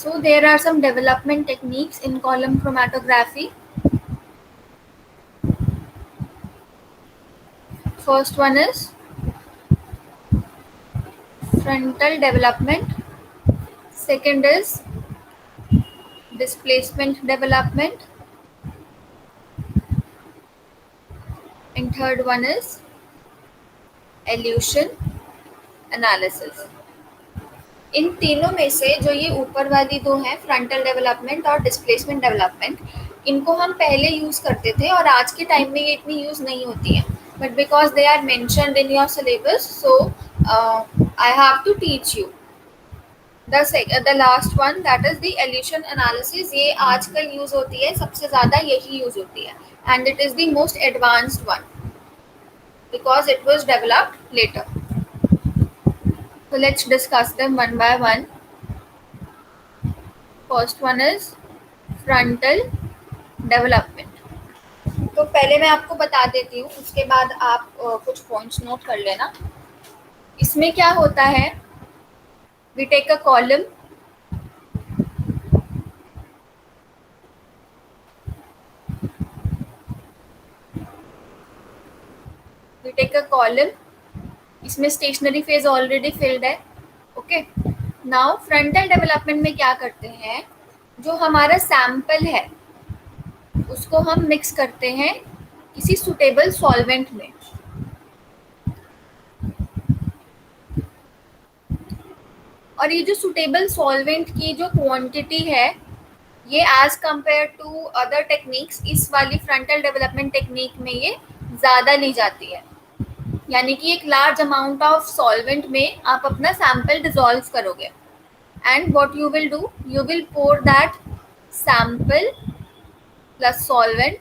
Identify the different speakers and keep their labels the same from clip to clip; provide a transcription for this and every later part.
Speaker 1: So there are some development techniques in column chromatography. First one is frontal development. Second is displacement development. And third one is elution analysis. इन तीनों में से जो ये ऊपर वाली दो हैं, फ्रंटल डेवलपमेंट और डिस्प्लेसमेंट डेवलपमेंट, इनको हम पहले यूज करते थे और आज के टाइम में ये इतनी यूज नहीं होती है. But because they are mentioned in your syllabus, so I have to teach you. The last one, that is the elution analysis. ये आजकल यूज होती है, सबसे ज्यादा यही यूज होती है, and it is the most advanced one because it was developed later. So let's discuss them one by one. First one is frontal development. तो पहले मैं आपको बता देती हूँ, उसके बाद आप कुछ पॉइंट्स नोट कर लेना. इसमें क्या होता है, we take a column, इसमें स्टेशनरी फेज ऑलरेडी फिल्ड है. ओके, नाउ फ्रंटल डेवलपमेंट में क्या करते हैं, जो हमारा सैंपल है उसको हम मिक्स करते हैं किसी सुटेबल सॉल्वेंट में. और ये जो सुटेबल सॉल्वेंट की जो क्वांटिटी है, ये as compare to other techniques, इस वाली फ्रंटल डेवलपमेंट टेक्निक में ये ज़्यादा ली जाती है. यानी कि एक लार्ज अमाउंट ऑफ सॉल्वेंट में आप अपना सैंपल डिसॉल्व करोगे, and what you will do, you will pour that sample plus solvent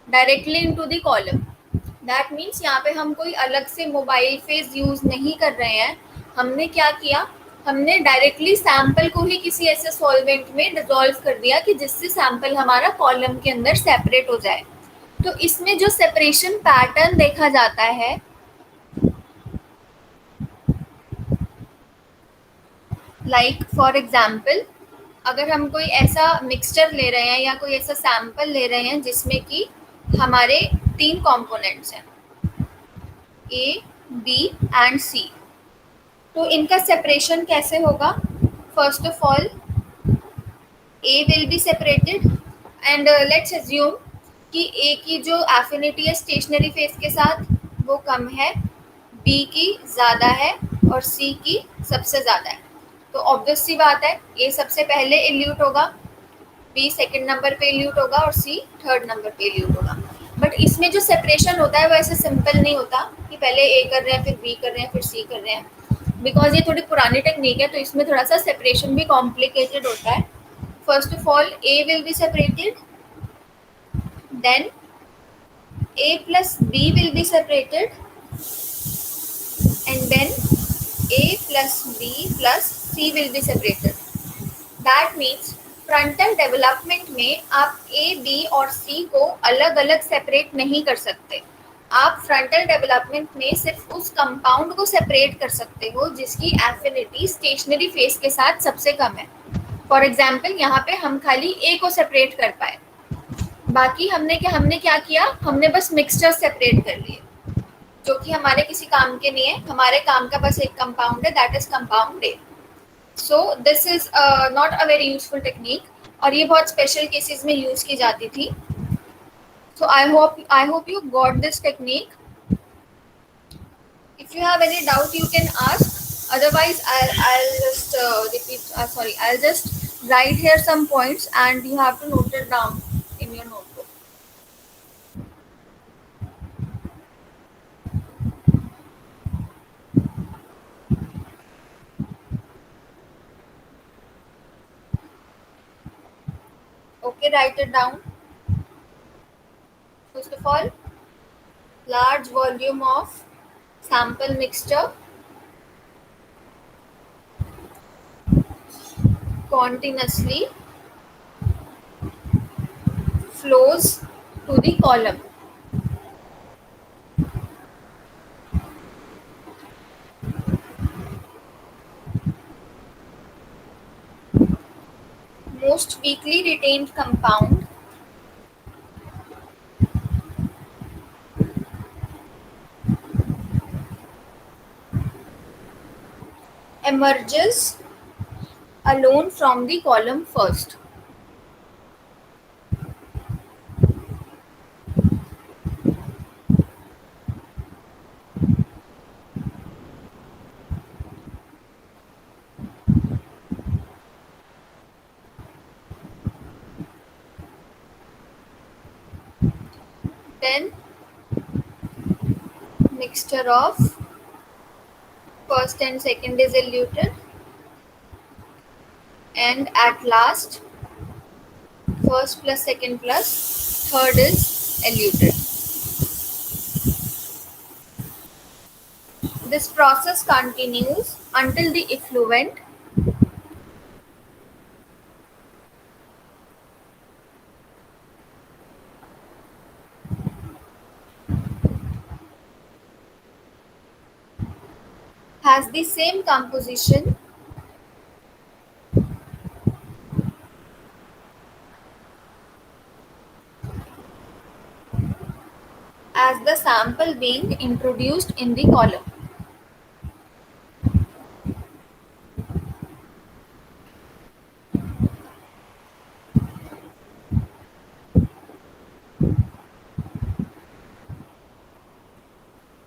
Speaker 1: directly into the column. That means यहाँ पे हम कोई अलग से मोबाइल फेज यूज नहीं कर रहे हैं. हमने क्या किया, हमने डायरेक्टली सैंपल को ही किसी ऐसे सॉल्वेंट में डिसॉल्व कर दिया कि जिससे सैंपल हमारा कॉलम के अंदर सेपरेट हो जाए. तो इसमें जो सेपरेशन पैटर्न देखा जाता है, लाइक फॉर एग्जाम्पल, अगर हम कोई ऐसा मिक्सचर ले रहे हैं या कोई ऐसा सैंपल ले रहे हैं जिसमें कि हमारे 3 कंपोनेंट्स हैं, ए, बी एंड सी, तो इनका सेपरेशन कैसे होगा. First of all A will be separated, and let's assume कि ए की जो एफिनिटी है स्टेशनरी फेज के साथ वो कम है, बी की ज़्यादा है और सी की सबसे ज़्यादा है. तो ऑब्वियस सी बात है, ए सबसे पहले इल्यूट होगा, बी सेकंड नंबर पे इल्यूट होगा और सी थर्ड नंबर पे इल्यूट होगा. बट इसमें जो सेपरेशन होता है वो ऐसे सिंपल नहीं होता कि पहले ए कर रहे हैं फिर बी कर रहे हैं फिर सी कर रहे हैं. बिकॉज ये थोड़ी पुरानी टेक्निक है, तो इसमें थोड़ा सा सेपरेशन भी कॉम्प्लिकेटेड होता है. First of all A will be separated, then A plus B will be separated, and then A plus B plus C will be separated. That means frontal development में आप A, B और C को अलग अलग separate नहीं कर सकते. आप फ्रंटल डेवलपमेंट में सिर्फ उस कंपाउंड को सेपरेट कर सकते हो जिसकी एफिनिटी स्टेशनरी फेज के साथ सबसे कम है. फॉर एग्जाम्पल यहाँ पे हम खाली A को सेपरेट कर पाए, बाकी हमने क्या किया, हमने बस मिक्सचर सेपरेट कर लिए जो कि हमारे किसी काम के नहीं है. हमारे काम का बस एक कंपाउंड है, that is compound A. So this is not a very useful technique, और ये बहुत स्पेशल केसेस में यूज की जाती थी. So I hope you got this technique. If you have any doubt you can ask, otherwise I'll just I'll just write here some points and you have to note it down in your notebook. Okay, write it down. First of all, large volume of sample mixture continuously flows to the column. most weakly retained compound emerges alone from the column first. Then mixture of first and second is eluted, and at last first plus second plus third is eluted. This process continues until the effluent has the same composition as the sample being introduced in the column.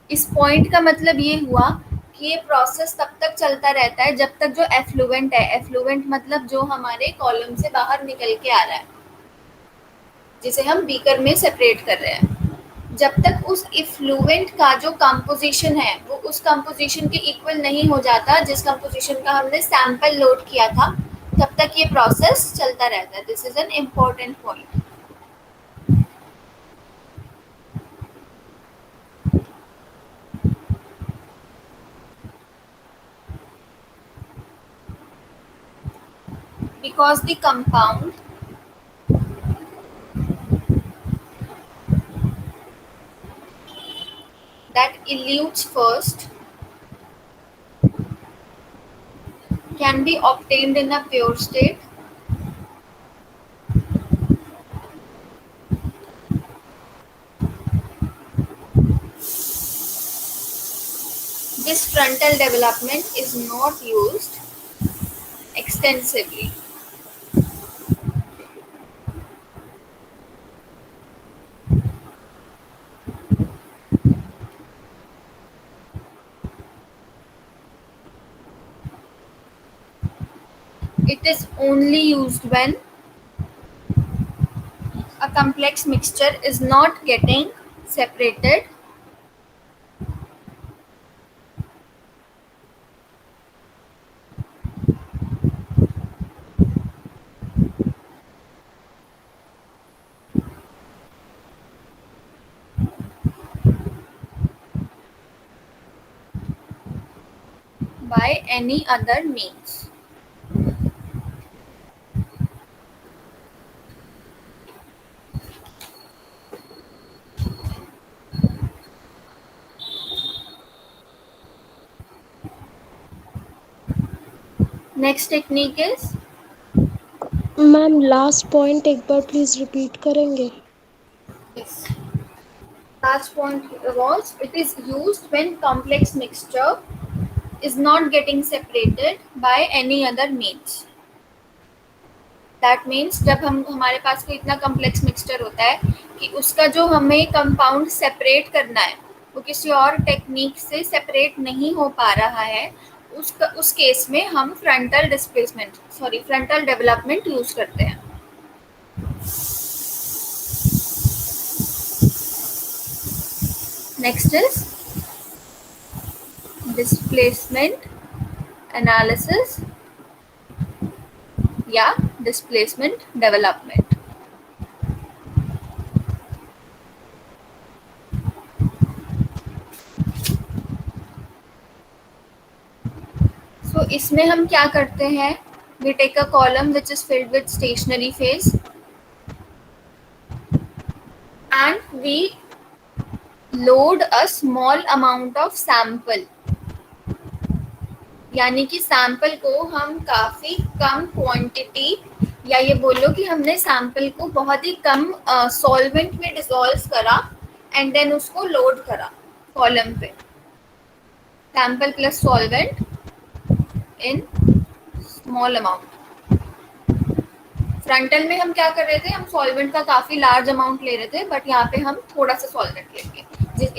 Speaker 1: इस point का मतलब ये हुआ कि ये process तब तक चलता रहता है जब तक जो एफ्लुएंट है, एफ्लुएंट मतलब जो हमारे कॉलम से बाहर निकल के आ रहा है, जिसे हम बीकर में सेपरेट कर रहे हैं, जब तक उस इफ्लुएंट का जो कंपोजिशन है वो उस कंपोजिशन के इक्वल नहीं हो जाता जिस कंपोजिशन का हमने सैंपल लोड किया था, तब तक ये प्रोसेस चलता रहता है. This is an important point. Because the compound that elutes first can be obtained in a pure state this frontal development is not used extensively. It is only used when a complex mixture is not getting separated by any other means. Next technique is
Speaker 2: ma'am last point एक बार please repeat करेंगे.
Speaker 1: yes. Last point was it is used when complex mixture is not getting separated by any other means. That means जब हमारे पास कोई इतना complex mixture होता है कि उसका जो हमें कंपाउंड सेपरेट करना है वो किसी और टेक्निक से सेपरेट नहीं हो पा रहा है, उस केस में हम फ्रंटल डेवलपमेंट यूज करते हैं. नेक्स्ट इज डिस्प्लेसमेंट एनालिसिस या डिस्प्लेसमेंट डेवलपमेंट. तो इसमें हम क्या करते हैं, we take a column which is filled with stationary phase and we load a small amount of sample. यानी कि सैंपल को हम काफी कम क्वांटिटी या ये बोलो कि हमने सैंपल को बहुत ही कम सॉल्वेंट में डिसॉल्व करा एंड देन उसको लोड करा कॉलम पे, sample plus solvent in small amount. Frontal में हम क्या कर रहे थे, हम सॉल्वेंट का काफी लार्ज अमाउंट ले रहे थे, बट यहाँ पे हम थोड़ा सा सॉल्वेंट लेंगे,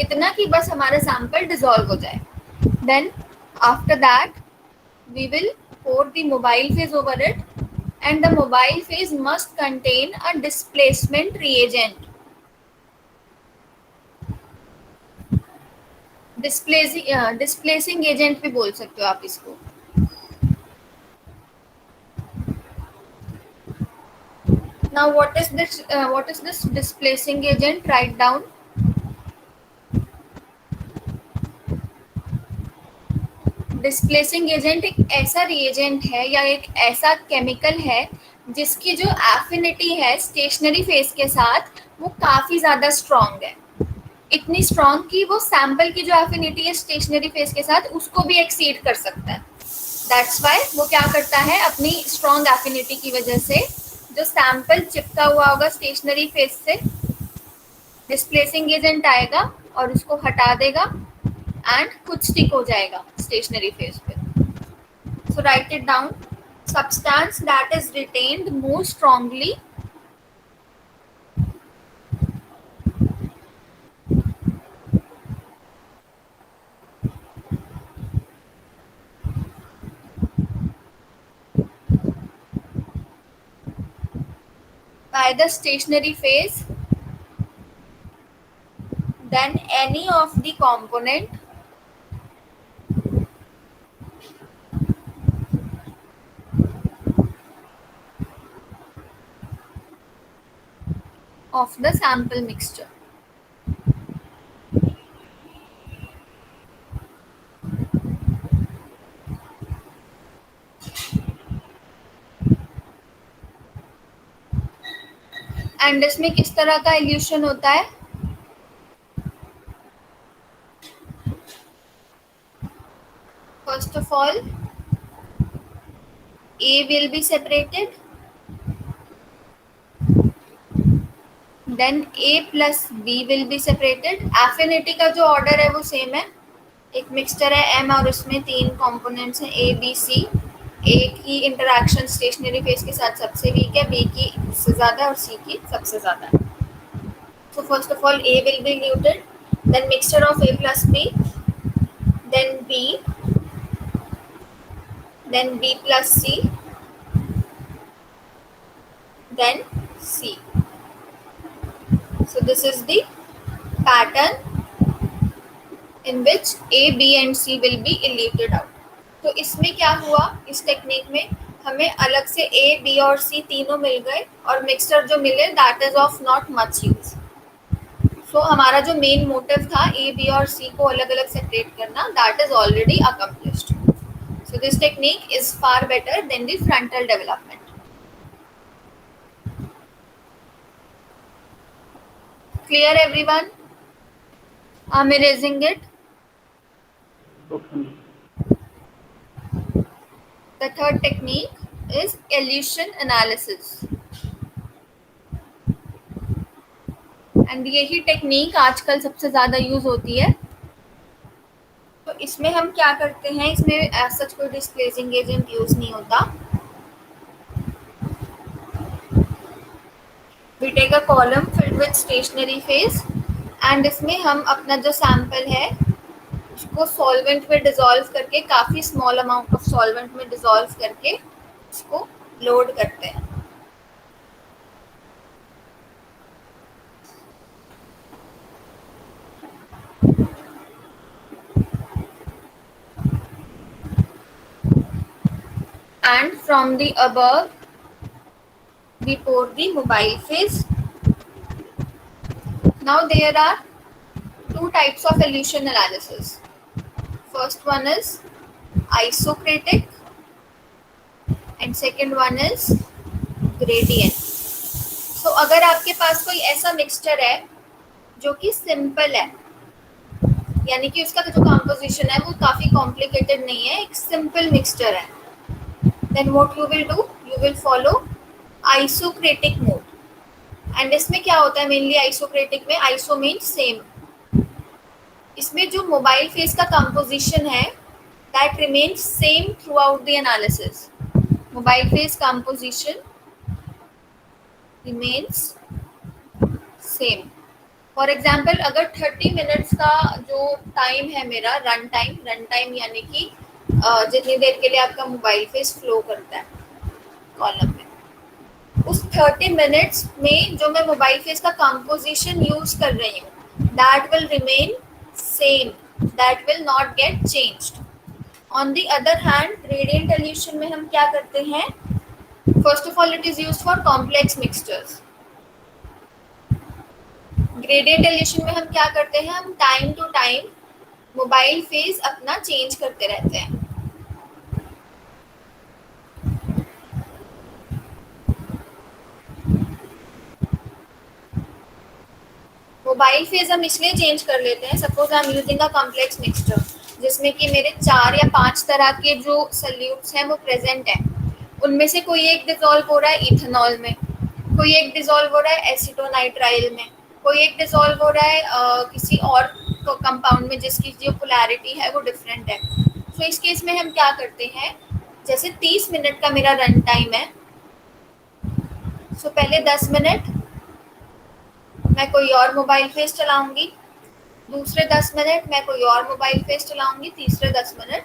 Speaker 1: इतना कि बस हमारा सैंपल डिसॉल्व हो जाए। Then after that we will pour the mobile phase over it, and the mobile phase must contain a displacement reagent. Displacing agent भी बोल सकते हो आप इसको। Now what is this displacing agent? Write down. Displacing agent एक ऐसा reagent है या एक ऐसा केमिकल है जिसकी जो एफिनिटी है स्टेशनरी फेज के साथ वो काफी ज्यादा स्ट्रॉन्ग है, इतनी स्ट्रॉन्ग कि वो सैंपल की जो एफिनिटी है स्टेशनरी फेज के साथ उसको भी एक्सीड कर सकता है। दैट्स वाई वो क्या करता है, अपनी स्ट्रॉन्ग एफिनिटी की वजह से जो सैंपल चिपका हुआ होगा स्टेशनरी फेज से, डिस्प्लेसिंग एजेंट आएगा और उसको हटा देगा एंड खुद स्टिक हो जाएगा स्टेशनरी फेज पे। So write it down. Substance that is retained more strongly by the stationary phase than any of the component of the sample mixture. And इसमें किस तरह का इल्यूशन होता है, first of all A will be separated, then A plus B will be separated. Affinity का जो order है वो सेम है, एक मिक्सचर है M और उसमें 3 कंपोनेंट्स हैं A B C। A की इंटरैक्शन स्टेशनरी फेज के साथ सबसे वीक है, B की सबसे ज़्यादा और C की सबसे ज़्यादा है। So first of all A will be diluted, then mixture of A plus B, then B, then B plus C, then C. So this is the pattern in which A, B and C will be eluted out. तो इसमें क्या हुआ, इस technique में हमें अलग से A, B और C तीनों मिल गए और मिक्सचर जो मिले that is of not much use. So हमारा जो मेन मोटिव था A, B और C को अलग अलग सेपरेट करना, that is already accomplished. So this technique is far better than the frontal development. Clear everyone? I'm erasing it.
Speaker 3: Okay.
Speaker 1: The third technique is elution analysis. And यही technique आजकल सबसे ज़्यादा use होती है। तो इसमें हम क्या करते हैं, इसमें एज सच कोई डिस्प्लेसिंग एजेंट यूज नहीं होता। We take a column filled with stationary phase and इसमें हम अपना जो सैंपल है उसको सॉल्वेंट में डिसॉल्व करके, काफ़ी स्मॉल अमाउंट ऑफ सॉल्वेंट में डिसॉल्व करके उसको लोड करते हैं। And from the above we pour the mobile phase. Now there are 2 types of elution analysis. First one is isocratic and second one is gradient. So अगर आपके पास कोई ऐसा mixture है जो कि सिंपल है, यानी कि उसका जो कंपोजिशन है वो काफ़ी कॉम्प्लिकेटेड नहीं है, एक सिंपल मिक्सचर है, then what you will do, you will follow आइसोक्रेटिक mode. And इसमें क्या होता है मेनली आइसोक्रेटिक में, आइसो मीन्स सेम, इसमें जो मोबाइल फेस का कंपोजिशन है that remains same through out the analysis. Mobile face composition remains same. For example अगर 30 मिनट्स का जो टाइम है मेरा रन टाइम यानी कि जितनी देर के लिए आपका मोबाइल फेस फ्लो करता है कॉलम में, उस 30 मिनट्स में जो मैं मोबाइल फेस का कंपोजिशन यूज कर रही हूँ that will remain same, that will not get changed. On the other hand gradient elution में हम क्या करते हैं, first of all it is used for complex mixtures. Gradient elution में हम क्या करते हैं, हम time to time mobile phase अपना चेंज करते रहते हैं। मोबाइल फेस हम इसलिए चेंज कर लेते हैं, suppose I am using a complex mixture जिसमें कि मेरे 4 या 5 तरह के जो सल्यूट्स हैं वो प्रेजेंट हैं, उनमें से कोई एक डिसॉल्व हो रहा है इथेनॉल में, कोई एक डिसॉल्व हो रहा है एसिटोनाइट्राइल में, कोई एक डिसॉल्व हो रहा है किसी और कंपाउंड में जिसकी जो पोलैरिटी है वो डिफरेंट है। तो इस केस में हम क्या करते हैं, जैसे 30 मिनट का मेरा रन टाइम है, सो पहले 10 मिनट मैं कोई और मोबाइल फेस चलाऊंगी, दूसरे 10 मिनट मैं कोई और मोबाइल फेस चलाऊंगी, तीसरे 10 मिनट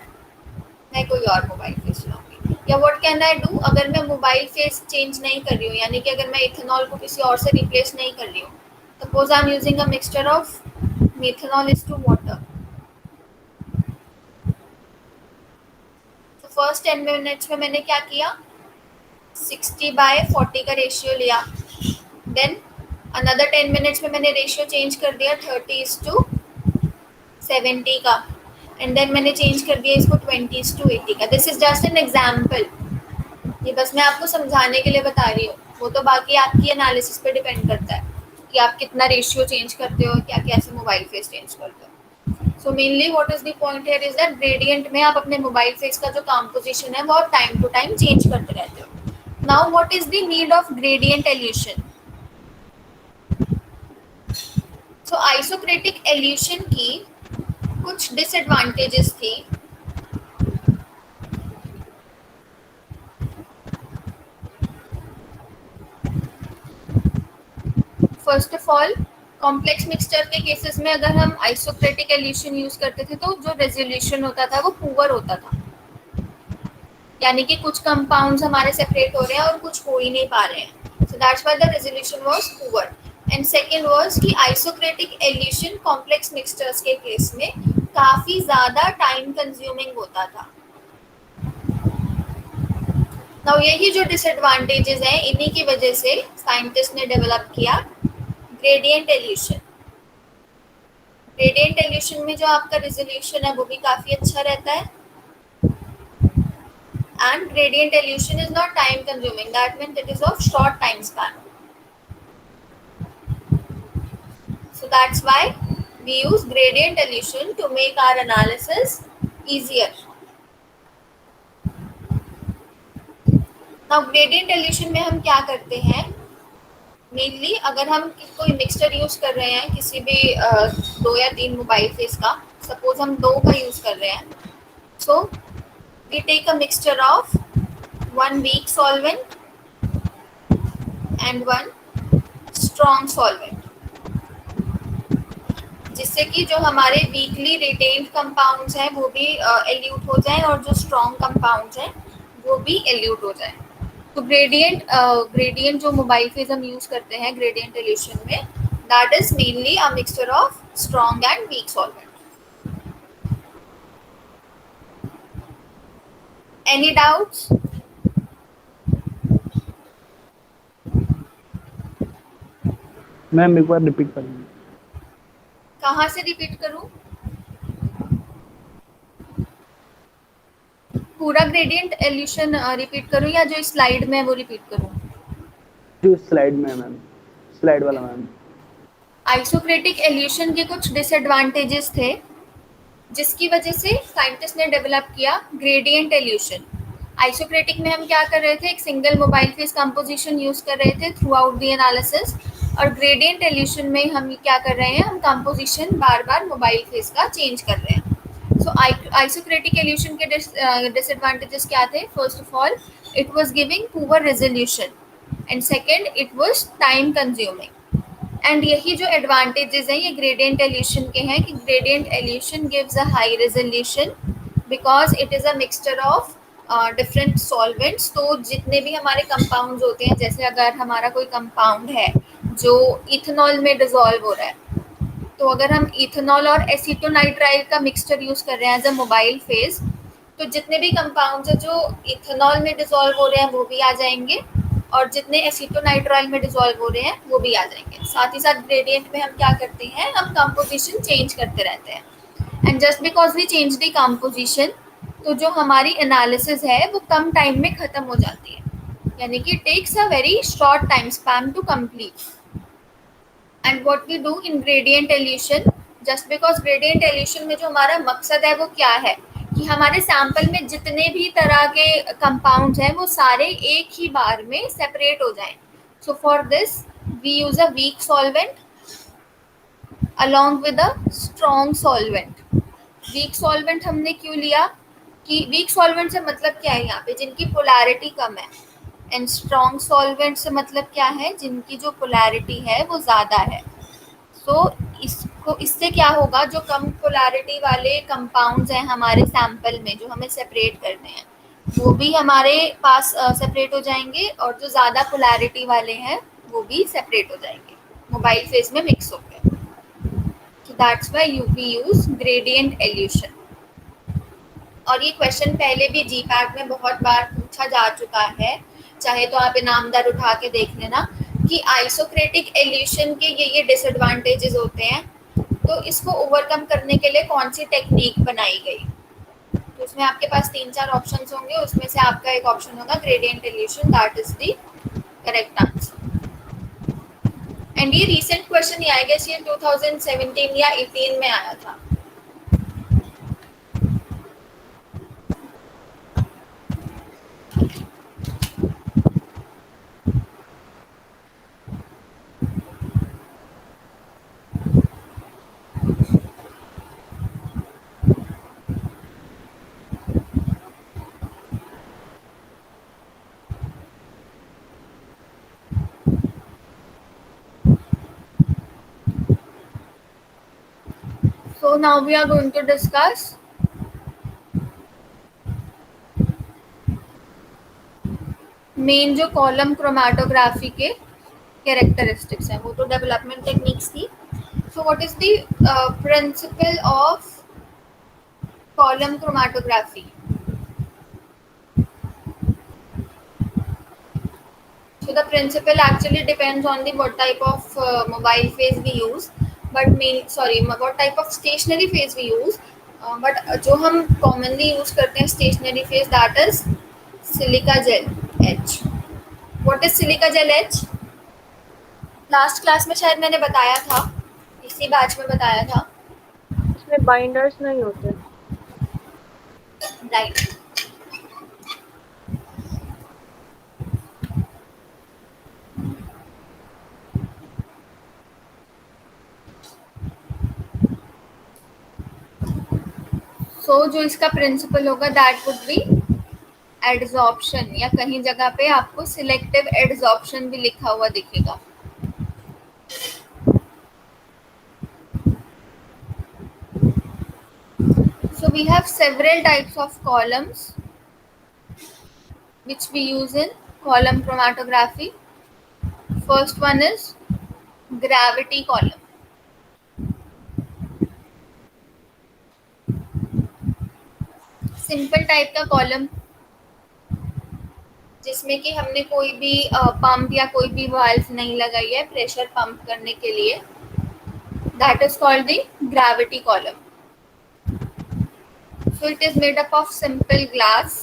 Speaker 1: मैं कोई और मोबाइल फेस चलाऊंगी। या व्हाट कैन आई डू, अगर मैं मोबाइल फेस चेंज नहीं कर रही हूँ, यानी कि अगर मैं इथेनॉल को किसी और से रिप्लेस नहीं कर रही हूँ, suppose I am using a mixture of methanol is to water, तो फर्स्ट 10 मिनट्स में मैंने क्या किया, 60/40 का रेशियो लिया, देन अनदर 10 मिनट्स में मैंने रेशियो चेंज कर दिया 30:70 का, एंड देन मैंने चेंज कर दिया इसको 20:80 का। This is just an example, ये बस मैं आपको समझाने के लिए बता रही हूँ, वो तो बाकी आपकी एनालिसिस पे डिपेंड करता है कि आप कितना रेशियो चेंज करते हो, क्या कैसे मोबाइल फेस चेंज करते हो। So mainly what is the point here is that gradient में आप अपने मोबाइल फेस का जो कंपोजिशन है वो आप टाइम टू टाइम चेंज करते रहते हो। Now what is the need of gradient evolution. तो आइसोक्रेटिक इल्यूशन की कुछ डिसएडवांटेजेस थी। First of all complex mixture के केसेस में अगर हम आइसोक्रेटिक इल्यूशन यूज करते थे तो जो रेजोल्यूशन होता था वो पुअर होता था, यानी कि कुछ कंपाउंड्स हमारे सेपरेट हो रहे हैं और कुछ हो ही नहीं पा रहे हैं, so that's why the resolution was poor. And second was कि आइसोक्रेटिक इल्यूशन कॉम्प्लेक्स मिक्सचर्स के केस में काफी ज्यादा टाइम कंज्यूमिंग होता था। नाउ यही जो डिसएडवांटेजेस हैं इन्हीं की वजह से साइंटिस्ट ने डेवलप किया ग्रेडियंट इल्यूशन। ग्रेडियंट इल्यूशन में जो आपका रेजोल्यूशन है वो भी काफी अच्छा रहता है, and gradient illusion is not time consuming, that means it is of short time span, so that's why we use gradient illusion to make our analysis easier. now gradient illusion में हम क्या करते हैं, मेनली अगर हम कोई mixture use कर रहे हैं किसी भी 2 या 3 मोबाइल फेस का, सपोज हम 2 का यूज कर रहे हैं, so we take a mixture of 1 weak solvent and 1 strong solvent, जिससे कि जो हमारे वीकली रिटेन्ड कंपाउंड्स हैं वो भी एल्यूट हो जाएं और जो स्ट्रॉन्ग कंपाउंड्स हैं वो भी एल्यूट हो जाएं। तो ग्रेडियंट जो मोबाइल फेस हम यूज करते हैं ग्रेडियंट इल्यूशन में, that is mainly a mixture of strong and weak solvent. Any doubts?
Speaker 3: Ma'am एक बार रिपीट करेंगे।
Speaker 1: कहाँ से रिपीट करूं? पूरा ग्रेडियंट इल्यूशन रिपीट करूं या जो स्लाइड में है वो रिपीट करूं?
Speaker 3: जो स्लाइड में है मैम, स्लाइड वाला मैम।
Speaker 1: आइसोक्रेटिक इल्यूशन के कुछ डिसएडवांटेजेस थे जिसकी वजह से साइंटिस्ट ने डेवलप किया ग्रेडियंट इल्यूशन। आइसोक्रेटिक में हम क्या कर रहे थे, एक single mobile phase composition use कर रहे थे थ्रू आउट द एनालिसिस, और ग्रेडियंट एल्यूशन में हम क्या कर रहे हैं, हम कंपोजिशन बार बार मोबाइल फेज का चेंज कर रहे हैं। सो आइसोक्रेटिक एल्यूशन के डिसएडवांटेजेस क्या थे? First of all, it was giving poor resolution, and second, it was time consuming. And यही जो एडवांटेजेस हैं ये ग्रेडियंट एल्यूशन के हैं कि gradient elution gives a high resolution because it is a mixture of different solvents. तो जितने भी हमारे कंपाउंड्स होते हैं, जैसे अगर हमारा कोई कंपाउंड है जो इथेनॉल में डिजोल्व हो रहा है, तो अगर हम इथेनॉल और एसीटोनाइट्राइल का मिक्सचर यूज कर रहे हैं एज अ मोबाइल फेज, तो जितने भी कंपाउंड्स हैं जो इथेनॉल में डिजोल्व हो रहे हैं वो भी आ जाएंगे, और जितने एसीटोनाइट्राइल में डिजोल्व हो रहे हैं वो भी आ जाएंगे। साथ ही साथ ग्रेडियंट में हम क्या करते हैं, हम कंपोजिशन चेंज करते रहते हैं, and just because we change the composition, तो जो हमारी एनालिसिस है वो कम टाइम में खत्म हो जाती है, यानी कि takes a very short time span to complete. And what we do in gradient elution, just because gradient elution में जो हमारा मकसद है वो क्या है कि हमारे सैंपल में जितने भी तरह के कंपाउंड्स हैं वो सारे एक ही बार में सेपरेट हो जाएं। So for this we use a weak solvent along with a strong solvent। Weak solvent हमने क्यों लिया कि वीक सॉल्वेंट से मतलब क्या है, यहाँ पे जिनकी पोलैरिटी कम है, एंड स्ट्रॉन्ग सॉल्वेंट से मतलब क्या है, जिनकी जो पोलैरिटी है वो ज़्यादा है। सो इसको इससे क्या होगा, जो कम पोलैरिटी वाले कंपाउंड्स हैं हमारे सैंपल में जो हमें सेपरेट करने हैं वो भी हमारे पास सेपरेट हो जाएंगे, और जो ज़्यादा पोलैरिटी वाले हैं वो भी सेपरेट हो जाएंगे, मोबाइल फेज में मिक्स होकर। So that's why we use gradient elution। और ये क्वेश्चन पहले भी जीपैट में बहुत बार पूछा जा चुका है, चाहे तो आप इनामदार उठा के देख लेना कि आइसोक्रेटिक एल्यूशन के ये डिसएडवांटेजेस होते हैं, तो इसको ओवरकम करने के लिए कौन सी टेक्निक बनाई गई। तो उसमें आपके पास 3-4 ऑप्शंस होंगे, उसमें से आपका एक ऑप्शन होगा gradient elution, that is the correct answer. And ये रीसेंट क्वेश्चन, आई गेस ये 2017 या 18 में आया था। So now we are going to discuss main जो कॉलम क्रोमेटोग्राफी के कैरेक्टरिस्टिक्स हैं, वो तो डेवलपमेंट टेक्निक्स थी। So what is the principle of column chromatography? So the principle actually depends on the what type of mobile phase we use, but what type of stationary phase we use, but जो हम commonly use करते हैं stationary phase, that is silica gel H। What is silica gel H? Last class में शायद मैंने बताया था, इसी बैच में बताया था।
Speaker 2: इसमें बाइंडर्स नहीं होते।
Speaker 1: राइट। सो जो इसका प्रिंसिपल होगा दैट वुड बी एडजॉर्प्शन, या कहीं जगह पे आपको सिलेक्टिव एडजॉर्प्शन भी लिखा हुआ दिखेगा। So we have several types of columns which we use in column chromatography. First one is gravity column। Simple type का कॉलम जिसमें कि हमने कोई भी पंप या कोई भी वाल्व नहीं लगाई है प्रेशर पंप करने के लिए, that is called the gravity column. So it is made up of simple glass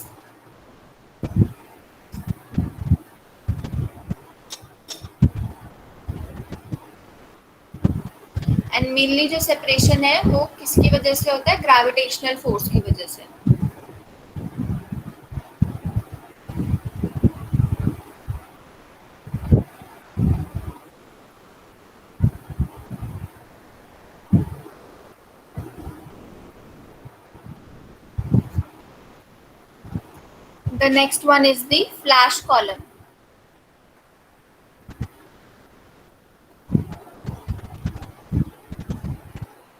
Speaker 1: and mainly जो सेपरेशन है वो किसकी वजह से होता है, ग्रेविटेशनल फोर्स की वजह से। The next one is the flash column.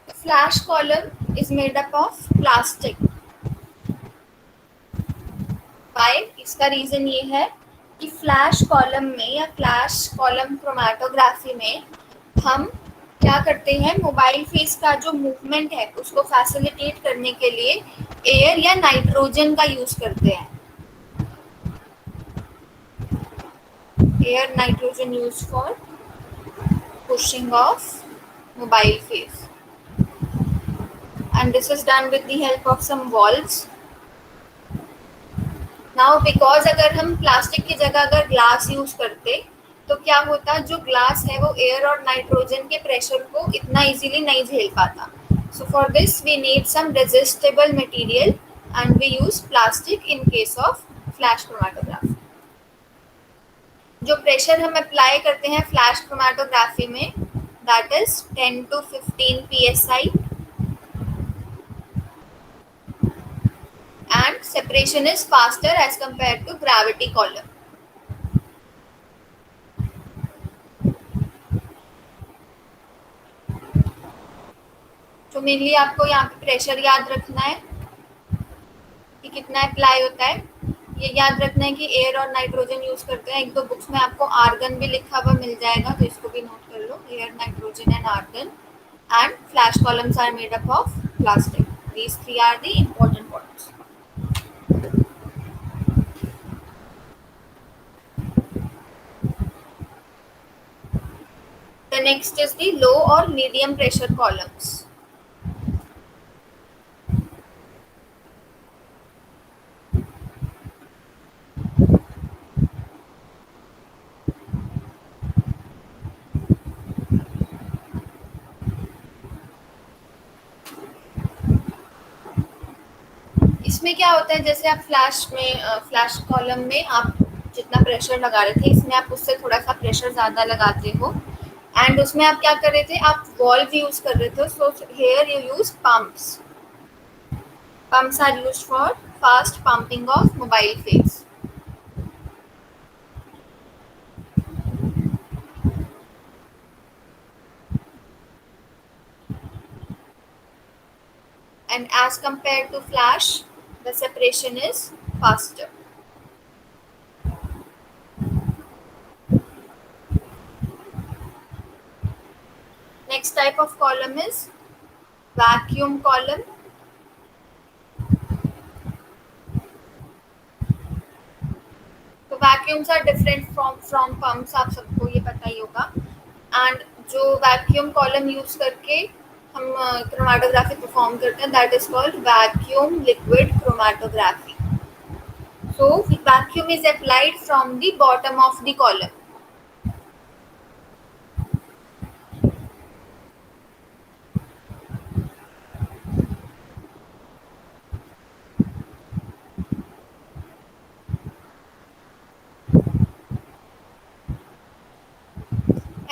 Speaker 1: The flash column is made up of plastic. Why? इसका रीजन ये है कि फ्लैश कॉलम में या फ्लैश कॉलम क्रोमेटोग्राफी में हम क्या करते हैं, मोबाइल फेस का जो मूवमेंट है उसको फैसिलिटेट करने के लिए एयर या नाइट्रोजन का यूज करते हैं. Air nitrogen use for pushing off mobile face, and this is done with the help of some valves. Now because अगर हम प्लास्टिक की जगह अगर ग्लास यूज करते तो क्या होता, जो ग्लास है वो एयर और नाइट्रोजन के प्रेशर को इतना इजीली नहीं झेल पाता. So for this we need some resistible material and we use plastic in case of flash chromatography. जो प्रेशर हम अप्लाई करते हैं फ्लैश क्रोमेटोग्राफी में, that is 10 to 15 psi, and separation is faster as compared to gravity column. तो mainly आपको यहाँ पे pressure याद रखना है कि कितना अप्लाई होता है. ये याद रखना है कि एयर और नाइट्रोजन यूज करते हैं. एक दो बुक्स में आपको आर्गन भी लिखा हुआ मिल जाएगा, तो इसको भी नोट कर लो. Air, nitrogen and argon. And flash columns are made up of plastic. These three are the important points. The next is the low or medium pressure columns. इसमें क्या होता है, जैसे आप फ्लैश कॉलम में आप जितना प्रेशर लगा रहे थे, इसमें आप उससे थोड़ा सा प्रेशर ज़्यादा लगाते हो. एंड उसमें आप क्या कर रहे थे, आप वॉल्व यूज कर रहे थे. So here you use pumps. Pumps are used for fast pumping of mobile face. And as compared to flash, the separation is faster. Next type of column is vacuum column. तो vacuums are different from pumps, आप सबको ये पता ही होगा. And जो vacuum column use करके हम chromatography perform करते हैं, that is called vacuum liquid chromatography. So vacuum is applied from the bottom of the column.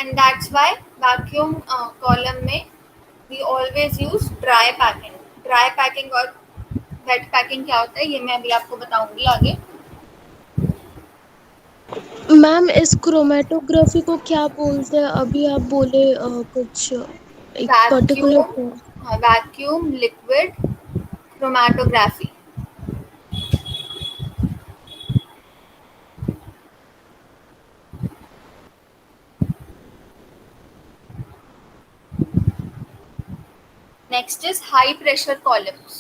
Speaker 1: And that's why vacuum column में we always use dry packing. Dry packing और wet packing क्या होता है, ये मैं अभी आपको बताऊंगी आगे.
Speaker 2: मैम इस क्रोमेटोग्राफी को क्या बोलते हैं? अभी आप बोले कुछ एक particular
Speaker 1: vacuum liquid chromatography. Next is high pressure columns.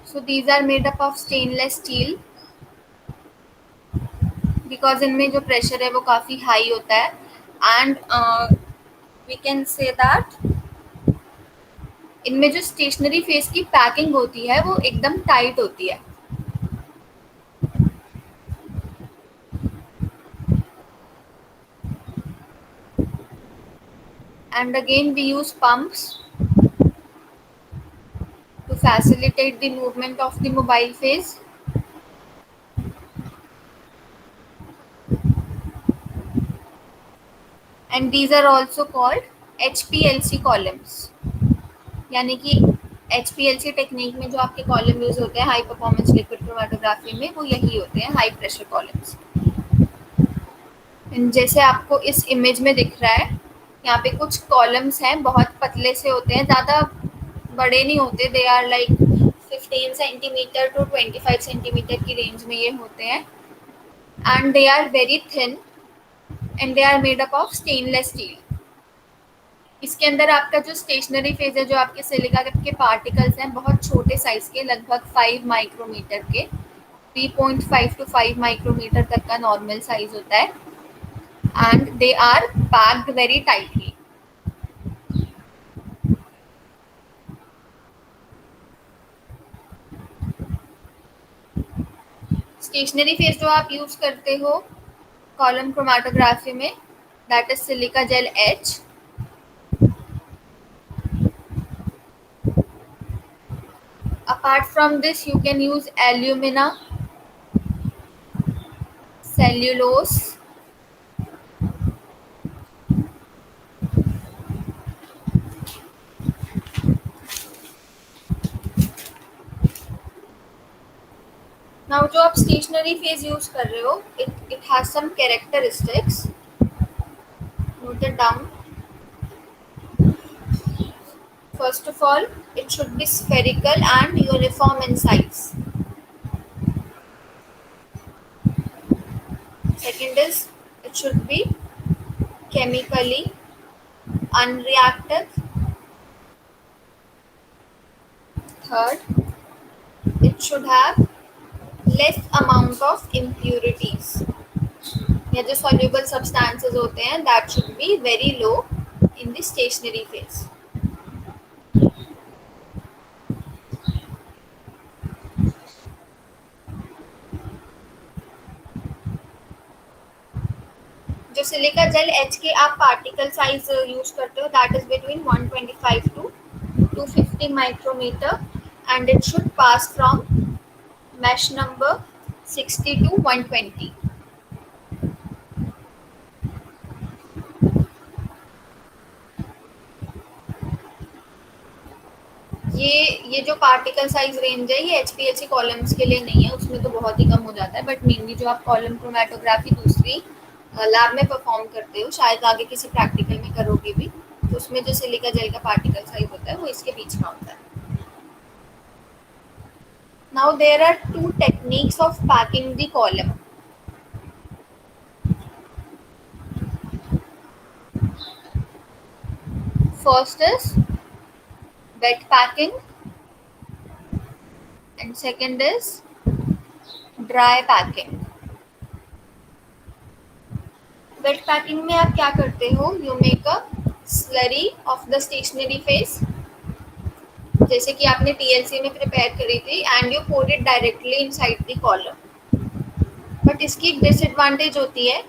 Speaker 1: So these are made up of stainless steel because इनमें जो प्रेशर है वो काफ़ी हाई होता है. And we can say that इनमें जो स्टेशनरी फेस की पैकिंग होती है वो एकदम टाइट होती है. And again we use pumps to facilitate the movement of the mobile face. and these are also called HPLC columns. यानी कि HPLC टेक्निक में जो आपके कॉलम यूज होते हैं हाई परफॉर्मेंस लिक्विड क्रोमेटोग्राफी में, वो यही होते हैं, हाई प्रेशर कॉलम्स। जैसे आपको इस इमेज में दिख रहा है, यहाँ पे कुछ कॉलम्स हैं, बहुत पतले से होते हैं, ज़्यादा बड़े नहीं होते, they are like 15 centimetre to 25 centimetre की रेंज में ये होते हैं, and they are very thin and they are made up of stainless steel. इसके अंदर आपका जो स्टेशनरी फेज है, जो आपके सिलिका के पार्टिकल्स हैं, बहुत छोटे साइज के, लगभग 5 माइक्रोमीटर के, 3.5 to 5 माइक्रोमीटर तक का नॉर्मल साइज होता है, and they are packed very tightly. Stationary phase जो आप यूज करते हो कॉलम क्रोमेटोग्राफी में, that is silica gel H. Apart from this, you can use alumina, cellulose, now जो आप stationary phase use कर रहे हो, it has some characteristics, note it down. First of all, it should be spherical and uniform in size. Second is, it should be chemically unreactive. Third, it should have less amount of impurities. या जो soluble substances होते हैं, that should be very low in the stationary phase. जो silica gel H के आप particle size use करते हो, that is between 125 to 250 micrometre, and it should pass from mesh number 60 to 120. ये जो पार्टिकल साइज रेंज है, ये HPLC columns के लिए नहीं है, उसमें तो बहुत ही कम हो जाता है, बट मेनली जो आप कॉलम क्रोमेटोग्राफी दूसरी लैब में परफॉर्म करते हो, शायद आगे किसी प्रैक्टिकल में करोगे भी, तो उसमें जो सिलिका जेल का पार्टिकल साइज होता है वो इसके बीच का होता है। Now there are two techniques of packing the column. First is wet packing and second is dry packing. Wet packing में आप क्या करते हो? You make a slurry of the stationary phase, जैसे कि आपने TLC में प्रिपेयर करी थी, and you pour it directly inside the column. But इसकी एक डिसएडवांटेज होती है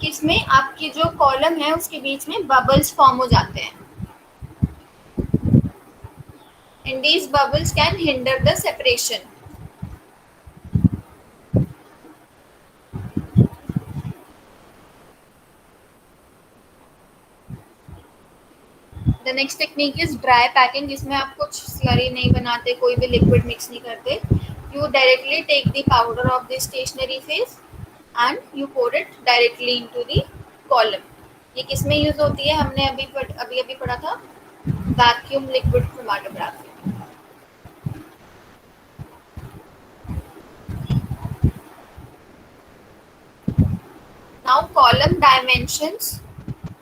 Speaker 1: कि इसमें आपकी जो कॉलम है उसके बीच में बबल्स फॉर्म हो जाते हैं, and these bubbles can hinder the separation. The next technique is dry packing, जिसमें आप कुछ स्लरी नहीं बनाते, कोई भी लिक्विड मिक्स नहीं करते. You directly take the powder of the stationary phase and you pour it directly into the column. ये किस में यूज होती है? हमने अभी पढ़ा था, vacuum liquid chromatography. Now column dimensions,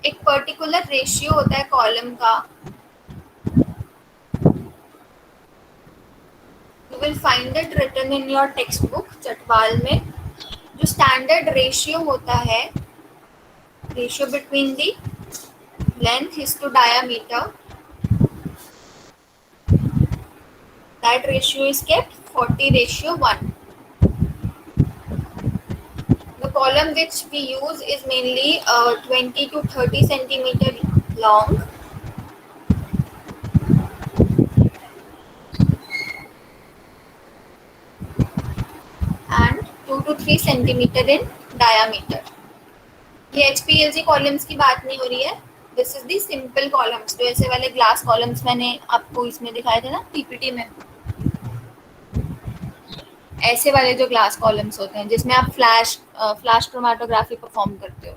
Speaker 1: एक पर्टिकुलर रेशियो होता है कॉलम का. You will find it written in your textbook Chatwal में. जो स्टैंडर्ड रेशियो होता है, ratio between the length is to diameter, that ratio is kept 40:1. The column which we use is mainly 20 to 30 centimeter long and 2 to 3 centimeter in diameter. ये HPLC columns की बात नहीं हो रही है, this is the simple columns. जो ऐसे वाले ग्लास कॉलम्स मैंने आपको इसमें दिखाए थे ना पीपीटी में, ऐसे वाले जो ग्लास कॉलम्स होते हैं जिसमें आप फ्लैश क्रोमेटोग्राफी परफॉर्म करते हो।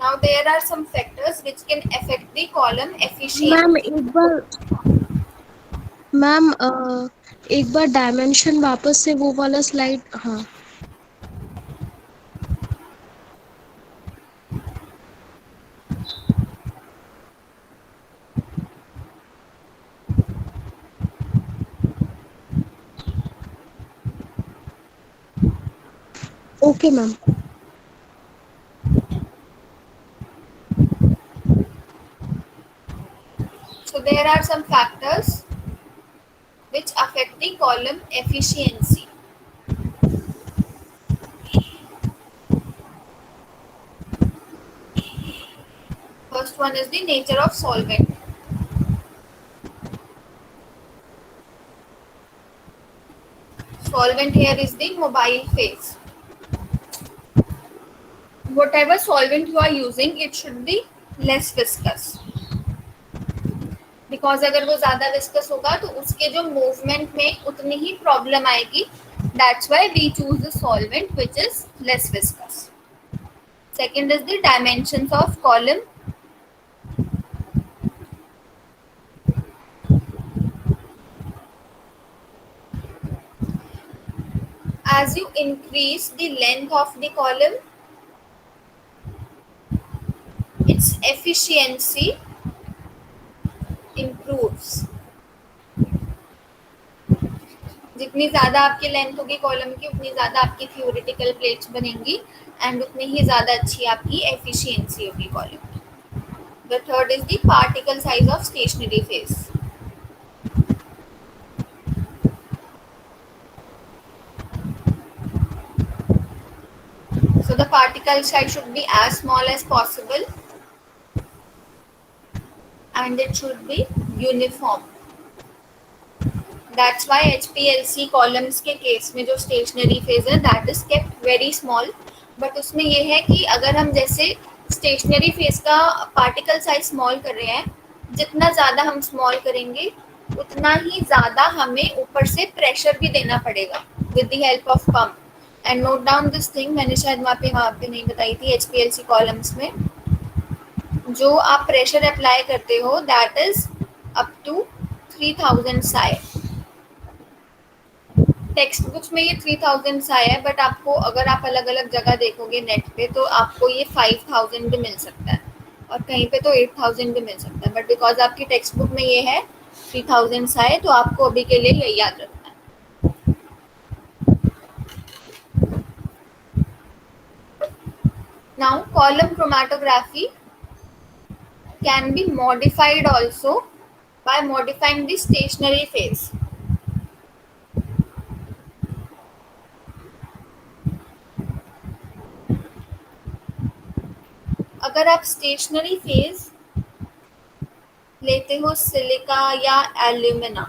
Speaker 1: Now there are some factors which can affect the column
Speaker 2: ma'am
Speaker 1: efficiency.
Speaker 2: एक बार डायमेंशन वापस से वो वाला स्लाइड, हाँ। Okay ma'am.
Speaker 1: So there are some factors which affect the column efficiency. First one is the nature of solvent. Solvent here is the mobile phase. Whatever solvent you are using, it should be less viscous. Because अगर वो ज्यादा viscous होगा तो उसके जो movement में उतनी ही प्रॉब्लम आएगी. That's why we choose the solvent which is less viscous. Second is the dimensions of column. As you increase the length of the column, its efficiency improves. जितनी ज़्यादा आपकी लेंथ होगी कॉलम की उतनी ज़्यादा आपकी थ्योरेटिकल प्लेट्स बनेंगी and उतनी ही ज़्यादा अच्छी आपकी एफिशिएंसी होगी कॉलम की. The third is the particle size of stationary phase. So the particle size should be as small as possible and it should be uniform. That's why HPLC columns के case में जो stationary phase है that is kept very small. But उसमें ये है कि अगर हम जैसे स्टेशनरी फेज का पार्टिकल साइज स्मॉल कर रहे हैं, जितना ज़्यादा हम स्मॉल करेंगे उतना ही ज़्यादा हमें ऊपर से प्रेशर भी देना पड़ेगा with the help of pump. And note down this thing, मैंने शायद वहाँ पे नहीं बताई थी. HPLC कॉलम्स में जो आप प्रेशर अप्लाई करते हो that is up to 3000 psi. Textbooks में ये 3000 साई है, बट आपको अगर आप अलग अलग जगह देखोगे नेट पे तो आपको ये 5000 भी मिल सकता है और कहीं पे तो 8000 भी मिल सकता है. बट बिकॉज आपकी टेक्स्ट बुक में ये है 3000 साई, तो आपको अभी के लिए यही याद रखना है. Now column chromatography can be modified also by modifying the stationary phase. अगर आप स्टेशनरी फेज लेते हो सिलिका या alumina,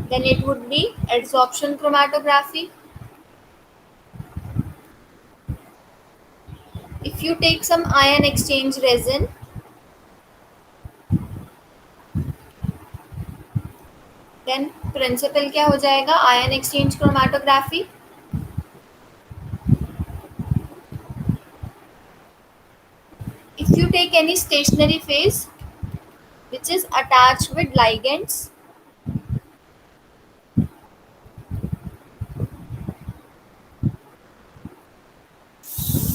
Speaker 1: then it would be adsorption chromatography. If you take some ion exchange resin, then principle क्या हो जाएगा? ion exchange chromatography. If you take any stationary phase which is attached with ligands,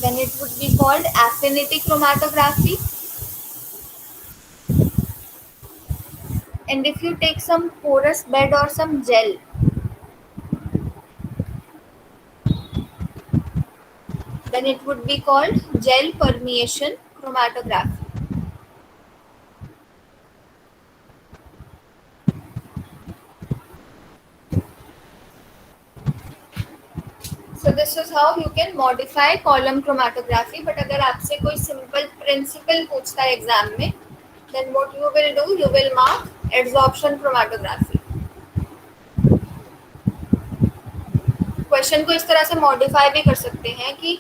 Speaker 1: then it would be called affinity chromatography. And if you take some porous bed or some gel, then it would be called gel permeation chromatography. So this is how you can modify column chromatography. But अगर आपसे कोई simple principle पूछता है exam में then what you will do, you will mark adsorption chromatography. Question को इस तरह से मॉडिफाई भी कर सकते हैं कि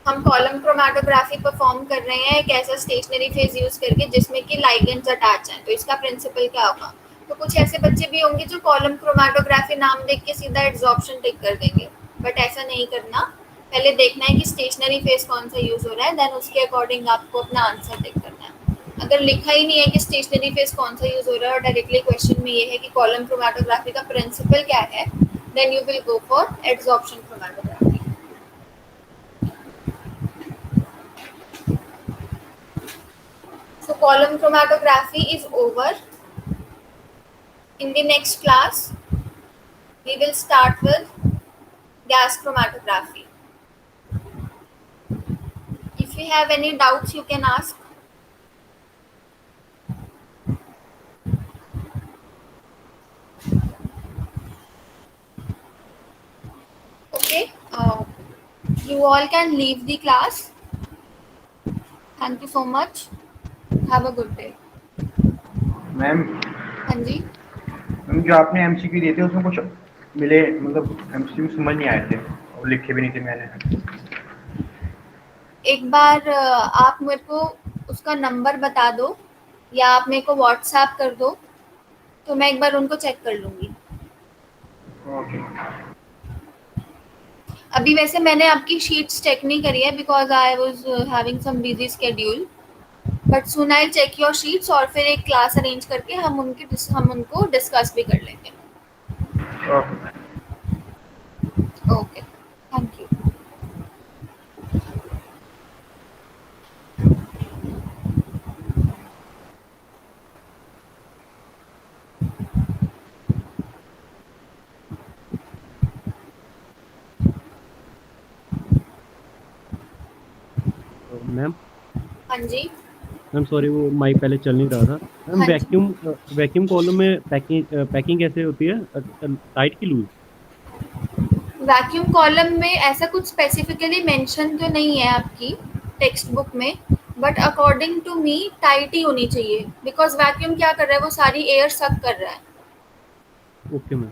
Speaker 1: हम कॉलम क्रोमेटोग्राफी परफॉर्म कर रहे हैं एक ऐसा स्टेशनरी फेज यूज करके जिसमें कि लाइगेंड्स अटैच हैं, तो इसका प्रिंसिपल क्या होगा। तो कुछ ऐसे बच्चे भी होंगे जो कॉलम क्रोमेटोग्राफी नाम देख के सीधा एड्सॉर्प्शन टिक कर देंगे, बट ऐसा नहीं करना। पहले देखना है कि स्टेशनरी फेज कौन सा यूज हो रहा है, देन उसके अकॉर्डिंग आपको अपना आंसर टिक करना है। अगर लिखा ही नहीं है कि स्टेशनरी फेज कौन सा यूज हो रहा है और डायरेक्टली क्वेश्चन में ये है कि कॉलम क्रोमेटोग्राफी का प्रिंसिपल क्या है, then you will go for adsorption chromatography. So column chromatography is over. In the next class, we will start with gas chromatography. If you have any doubts, you can ask. Okay, you all can leave the class. Thank you so much. Have a good day.
Speaker 4: Ma'am
Speaker 1: हाँ जी,
Speaker 4: ma'am जो आपने MCQ दिए थे उसमें कुछ मिले, मतलब MCQ समझ नहीं आए थे और लिखे भी नहीं थे मैंने।
Speaker 1: एक बार आप मेरे को उसका नंबर बता दो या आप मेरे को व्हाट्सएप कर दो, तो मैं एक बार उनको चेक कर लूँगी।
Speaker 4: ओके।
Speaker 1: अभी वैसे मैंने आपकी शीट्स चेक नहीं करी है because I was having some busy schedule, but soon I check your sheets और फिर एक क्लास अरेंज करके हम उनको डिस्कस भी कर लेंगे।
Speaker 4: Okay.
Speaker 1: Okay, thank you.
Speaker 5: Ma'am
Speaker 1: हाँ जी,
Speaker 5: मैम सॉरी वो माइक पहले चल नहीं रहा था। मैम
Speaker 1: हाँ जी।
Speaker 5: वैक्यूम कॉलम में पैकिंग कैसे होती है, टाइट की लूज?
Speaker 1: वैक्यूम कॉलम में ऐसा कुछ स्पेसिफिकली मेंशन तो नहीं है आपकी टेक्स्ट बुक में, but according to me tight ही होनी चाहिए बिकॉज वैक्यूम क्या कर रहा है, वो सारी एयर सक कर रहा है।
Speaker 5: Okay ma'am.